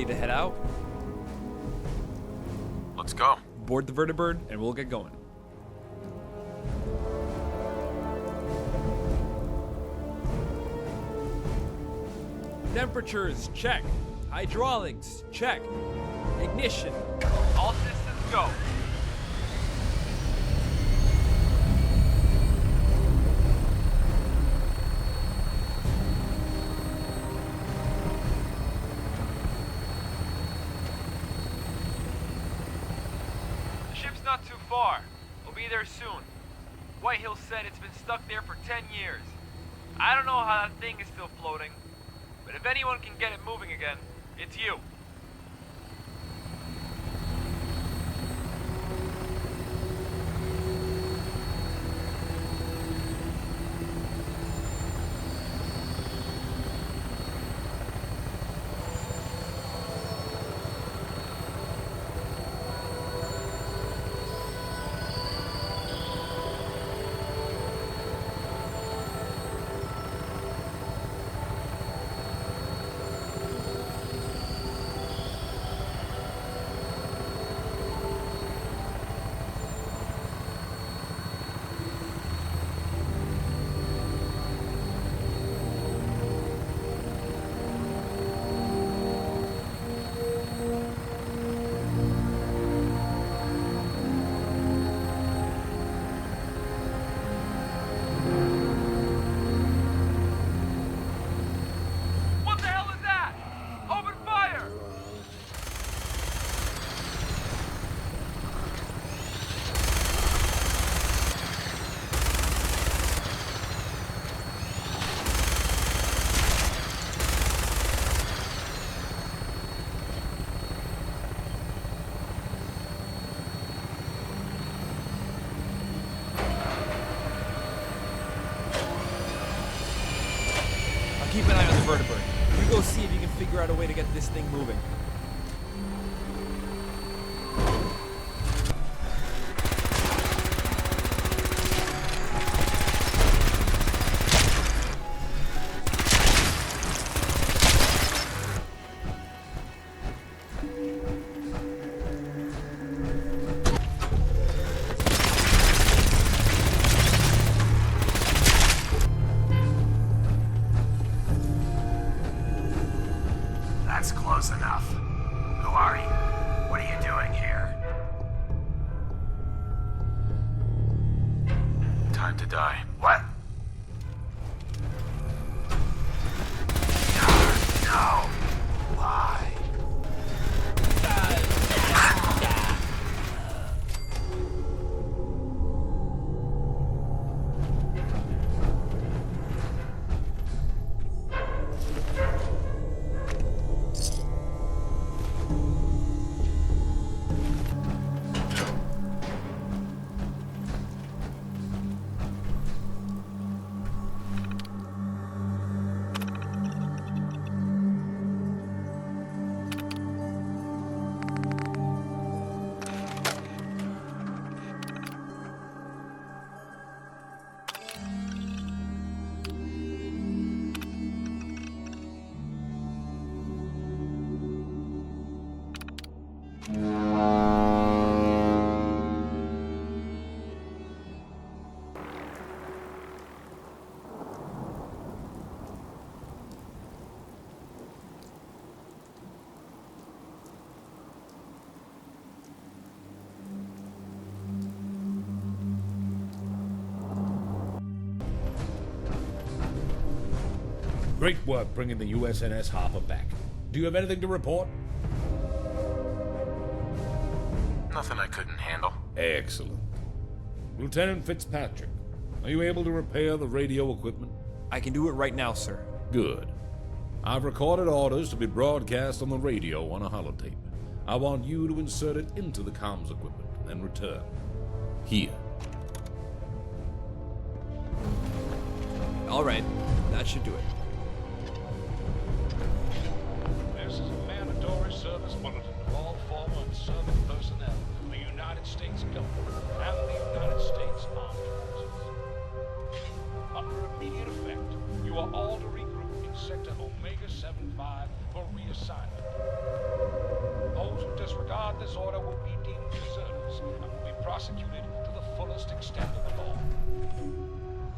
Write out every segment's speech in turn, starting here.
ready to head out? Let's go. Board the Vertibird and we'll get going. Temperatures, check. Hydraulics, check. Ignition. All systems go. The ship's not too far. We'll be there soon. Whitehill said it's been stuck there for 10 years. I don't know how that thing is still floating, but if anyone can get it moving again, it's you. Keep an eye on the Vertibird. You go see if you can figure out a way to get this thing moving. That's close enough. Who are you? What are you doing here? Time to die. What? No! Why? Great work bringing the USNS Harper back. Do you have anything to report? Nothing I couldn't handle. Excellent. Lieutenant Fitzpatrick, are you able to repair the radio equipment? I can do it right now, sir. Good. I've recorded orders to be broadcast on the radio on a holotape. I want you to insert it into the comms equipment and return. Here. All right, that should do it. This is a mandatory service bulletin to all former and serving personnel of the United States government and the United States Armed Forces. Under immediate effect, you are all to regroup in Sector Omega 75 for reassignment. Those who disregard this order will be deemed deserters and will be prosecuted to the fullest extent of the law.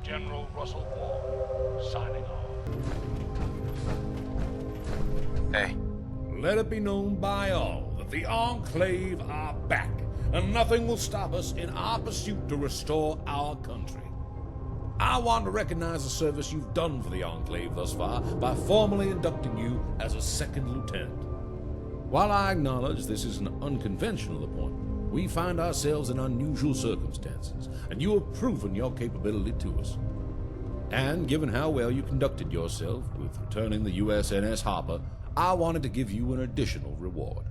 General Russell Ward, signing off. Hey, Let it be known by all that the Enclave are back, and nothing will stop us in our pursuit to restore our country. I want to recognize the service you've done for the Enclave thus far by formally inducting you as a second lieutenant. While I acknowledge this is an unconventional appointment, we find ourselves in unusual circumstances, and you have proven your capability to us. And given how well you conducted yourself with returning the USNS Harper, I wanted to give you an additional reward.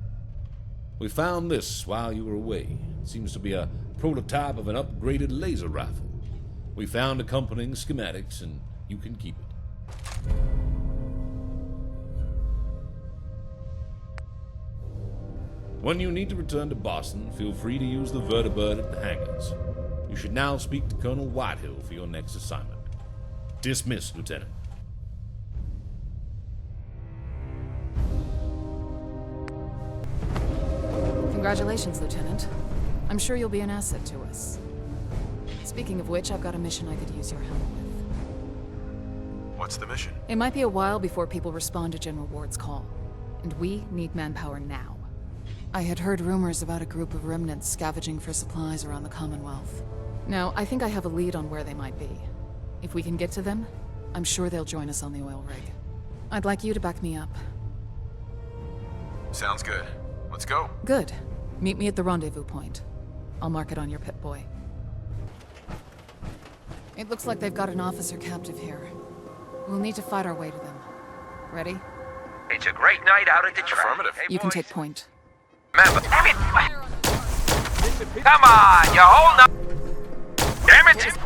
We found this while you were away. It seems to be a prototype of an upgraded laser rifle. We found accompanying schematics, and you can keep it. When you need to return to Boston, feel free to use the Vertibird at the hangars. You should now speak to Colonel Whitehill for your next assignment. Dismissed, Lieutenant. Congratulations, Lieutenant. I'm sure you'll be an asset to us. Speaking of which, I've got a mission I could use your help with. what's the mission? It might be a while before people respond to General Ward's call, and we need manpower now. I had heard rumors about a group of remnants scavenging for supplies around the Commonwealth. Now, I think I have a lead on where they might be. If we can get to them, I'm sure they'll join us on the oil rig. I'd like you to back me up. Sounds good. Let's go. Good. Meet me at the rendezvous point. I'll mark it on your Pip-Boy. It looks like they've got an officer captive here. We'll need to fight our way to them. Ready? It's a great night out at the track. Affirmative. Hey, You can boys. take point. Remember, damn it! Come on, you hold up! Damn it!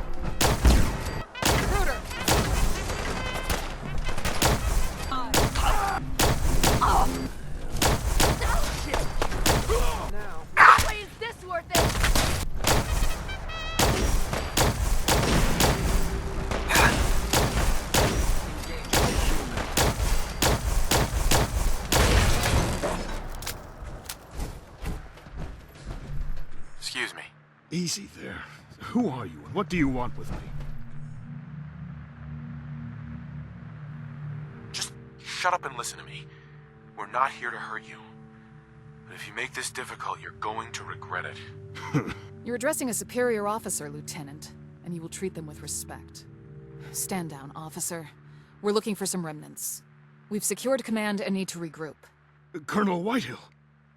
Why is this worth it? Excuse me. Easy there. Who are you, and what do you want with me? Just shut up and listen to me. We're not here to hurt you. But if you make this difficult, you're going to regret it. You're addressing a superior officer, Lieutenant, and you will treat them with respect. Stand down, officer. We're looking for some remnants. We've secured command and need to regroup. Colonel Whitehill!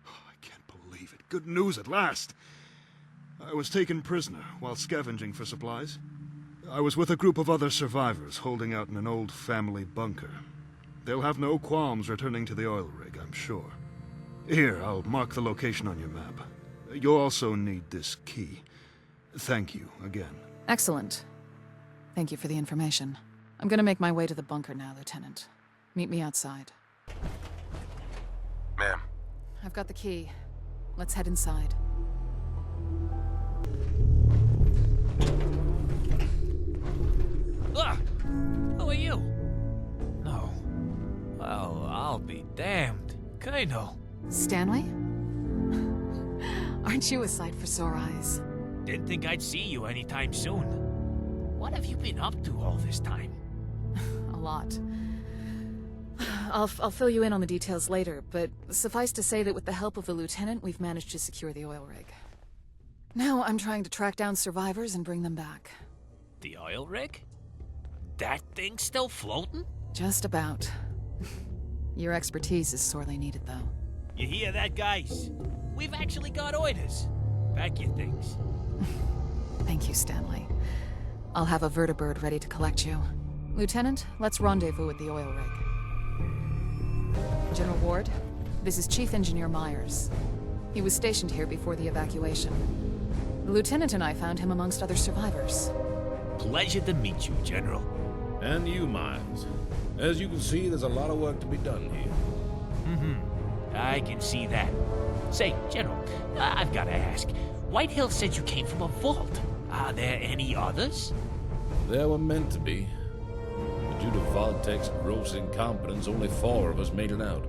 Oh, I can't believe it. Good news at last. I was taken prisoner while scavenging for supplies. I was with a group of other survivors holding out in an old family bunker. They'll have no qualms returning to the oil rig, I'm sure. Here, I'll mark the location on your map. You'll also need this key. Thank you again. Excellent. Thank you for the information. I'm gonna make my way to the bunker now, Lieutenant. Meet me outside. Ma'am, I've got the key. Let's head inside. Ah! Who are you? No. Well, I'll be damned. Colonel. Stanley? Aren't you a sight for sore eyes? Didn't think I'd see you anytime soon. What have you been up to all this time? A lot. I'll fill you in on the details later, but suffice to say that with the help of the lieutenant, we've managed to secure the oil rig. Now I'm trying to track down survivors and bring them back. The oil rig? That thing still floating? Just about. Your expertise is sorely needed, though. You hear that, guys? We've actually got orders. Pack your things. Thank you, Stanley. I'll have a Vertibird ready to collect you. Lieutenant, let's rendezvous at the oil rig. General Ward, this is Chief Engineer Myers. He was stationed here before the evacuation. The lieutenant and I found him amongst other survivors. Pleasure to meet you, General. And you, Miles. As you can see, there's a lot of work to be done here. I can see that. Say, General, I've got to ask. Whitehill said you came from a vault. Are there any others? There were meant to be. The due to Vault-Tech's gross incompetence, only 4 of us made it out.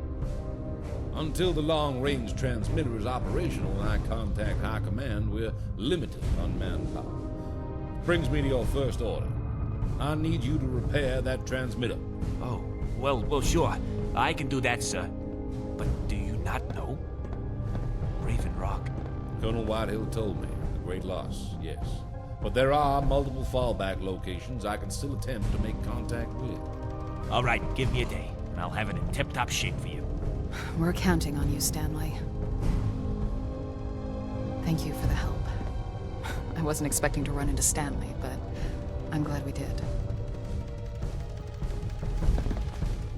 Until the long-range transmitter is operational and I contact High Command, we're limited on manpower. Brings me to your first order. I need you to repair that transmitter. Oh, well, sure. I can do that, sir. But do you not know? Raven Rock. Colonel Whitehill told me. A great loss, yes. But there are multiple fallback locations I can still attempt to make contact with. All right, give me a day, and I'll have it in tip-top shape for you. We're counting on you, Stanley. Thank you for the help. I wasn't expecting to run into Stanley, but I'm glad we did.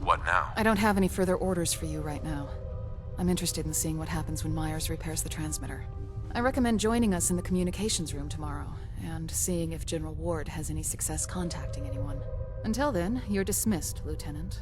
What now? I don't have any further orders for you right now. I'm interested in seeing what happens when Myers repairs the transmitter. I recommend joining us in the communications room tomorrow, and seeing if General Ward has any success contacting anyone. Until then, you're dismissed, Lieutenant.